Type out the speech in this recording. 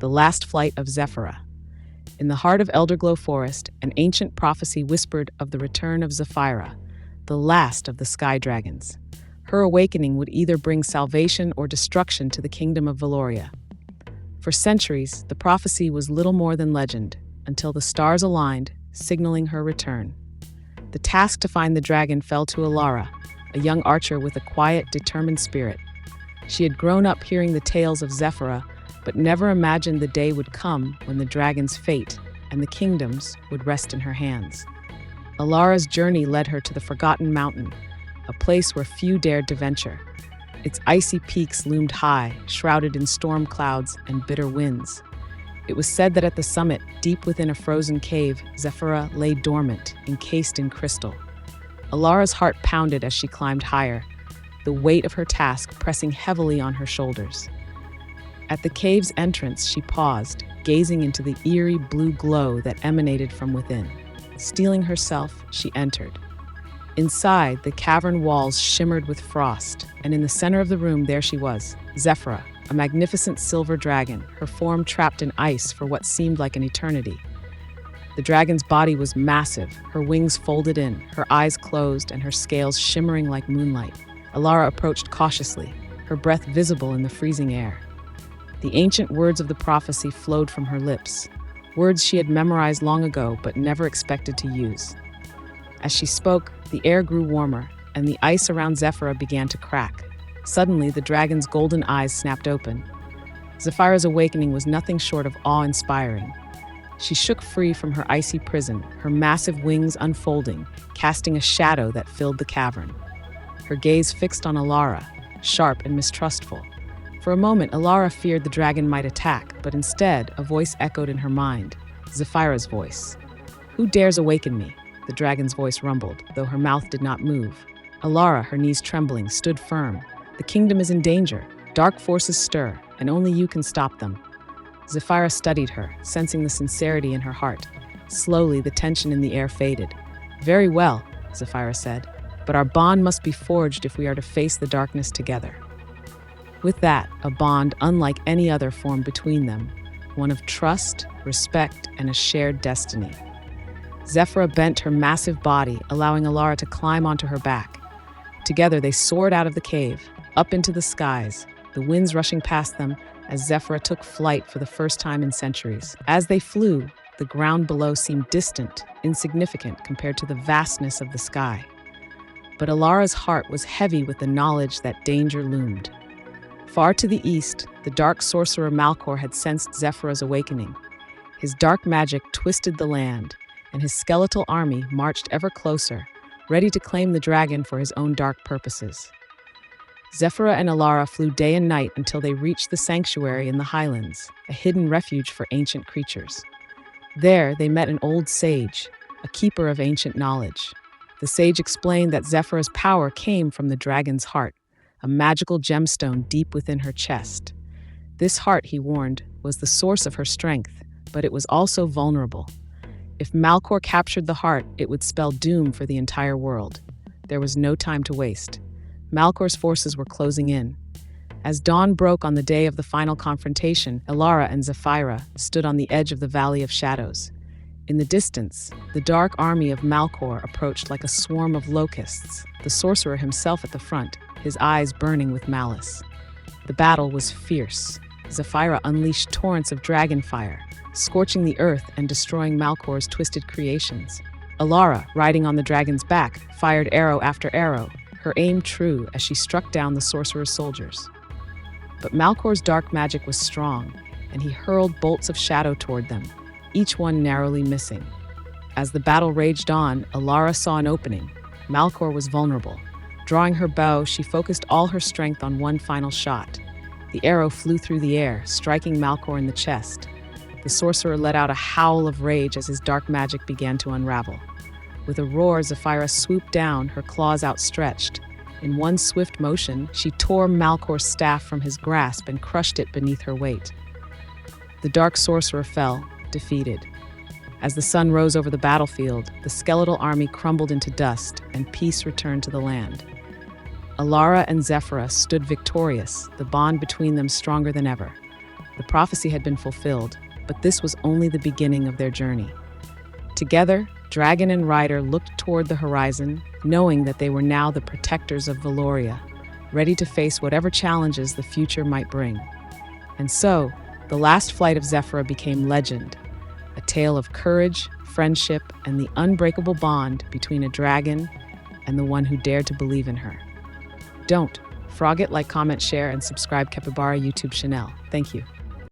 The Last Flight of Zephyra. In the heart of Elderglow Forest, an ancient prophecy whispered of the return of Zephyra, the last of the sky dragons. Her awakening would either bring salvation or destruction to the kingdom of Valoria. For centuries, the prophecy was little more than legend, until the stars aligned, signaling her return. The task to find the dragon fell to Alara, a young archer with a quiet, determined spirit. She had grown up hearing the tales of Zephyra, but never imagined the day would come when the dragon's fate and the kingdoms would rest in her hands. Alara's journey led her to the Forgotten Mountain, a place where few dared to venture. Its icy peaks loomed high, shrouded in storm clouds and bitter winds. It was said that at the summit, deep within a frozen cave, Zephyra lay dormant, encased in crystal. Alara's heart pounded as she climbed higher, the weight of her task pressing heavily on her shoulders. At the cave's entrance, she paused, gazing into the eerie blue glow that emanated from within. Steeling herself, she entered. Inside, the cavern walls shimmered with frost, and in the center of the room there she was, Zephyra, a magnificent silver dragon, her form trapped in ice for what seemed like an eternity. The dragon's body was massive, her wings folded in, her eyes closed, and her scales shimmering like moonlight. Alara approached cautiously, her breath visible in the freezing air. The ancient words of the prophecy flowed from her lips, words she had memorized long ago but never expected to use. As she spoke, the air grew warmer, and the ice around Zephyra began to crack. Suddenly, the dragon's golden eyes snapped open. Zephyra's awakening was nothing short of awe-inspiring. She shook free from her icy prison, her massive wings unfolding, casting a shadow that filled the cavern. Her gaze fixed on Alara, sharp and mistrustful. For a moment, Alara feared the dragon might attack, but instead, a voice echoed in her mind, Zephyra's voice. "Who dares awaken me?" The dragon's voice rumbled, though her mouth did not move. Alara, her knees trembling, stood firm. "The kingdom is in danger. Dark forces stir, and only you can stop them." Zephyra studied her, sensing the sincerity in her heart. Slowly, the tension in the air faded. "Very well," Zephyra said, "but our bond must be forged if we are to face the darkness together." With that, a bond unlike any other formed between them, one of trust, respect, and a shared destiny. Zephyra bent her massive body, allowing Alara to climb onto her back. Together, they soared out of the cave, up into the skies, the winds rushing past them as Zephyra took flight for the first time in centuries. As they flew, the ground below seemed distant, insignificant compared to the vastness of the sky. But Alara's heart was heavy with the knowledge that danger loomed. Far to the east, the dark sorcerer Malcor had sensed Zephyra's awakening. His dark magic twisted the land, and his skeletal army marched ever closer, ready to claim the dragon for his own dark purposes. Zephyra and Alara flew day and night until they reached the sanctuary in the highlands, a hidden refuge for ancient creatures. There, they met an old sage, a keeper of ancient knowledge. The sage explained that Zephyra's power came from the dragon's heart, a magical gemstone deep within her chest. This heart, he warned, was the source of her strength, but it was also vulnerable. If Malcor captured the heart, it would spell doom for the entire world. There was no time to waste. Malcor's forces were closing in. As dawn broke on the day of the final confrontation, Alara and Zephyra stood on the edge of the Valley of Shadows. In the distance, the dark army of Malcor approached like a swarm of locusts, the sorcerer himself at the front, his eyes burning with malice. The battle was fierce. Zephyra unleashed torrents of dragon fire, scorching the earth and destroying Malcor's twisted creations. Alara, riding on the dragon's back, fired arrow after arrow, her aim true as she struck down the sorcerer's soldiers. But Malcor's dark magic was strong, and he hurled bolts of shadow toward them, each one narrowly missing. As the battle raged on, Alara saw an opening. Malcor was vulnerable. Drawing her bow, she focused all her strength on one final shot. The arrow flew through the air, striking Malcor in the chest. The sorcerer let out a howl of rage as his dark magic began to unravel. With a roar, Zephyra swooped down, her claws outstretched. In one swift motion, she tore Malcor's staff from his grasp and crushed it beneath her weight. The dark sorcerer fell, defeated. As the sun rose over the battlefield, the skeletal army crumbled into dust, and peace returned to the land. Alara and Zephyra stood victorious, the bond between them stronger than ever. The prophecy had been fulfilled, but this was only the beginning of their journey. Together, dragon and rider looked toward the horizon, knowing that they were now the protectors of Valoria, ready to face whatever challenges the future might bring. And so, the Last Flight of Zephyra became legend, a tale of courage, friendship, and the unbreakable bond between a dragon and the one who dared to believe in her. Don't frog it, like, comment, share, and subscribe Capibara YouTube channel. Thank you.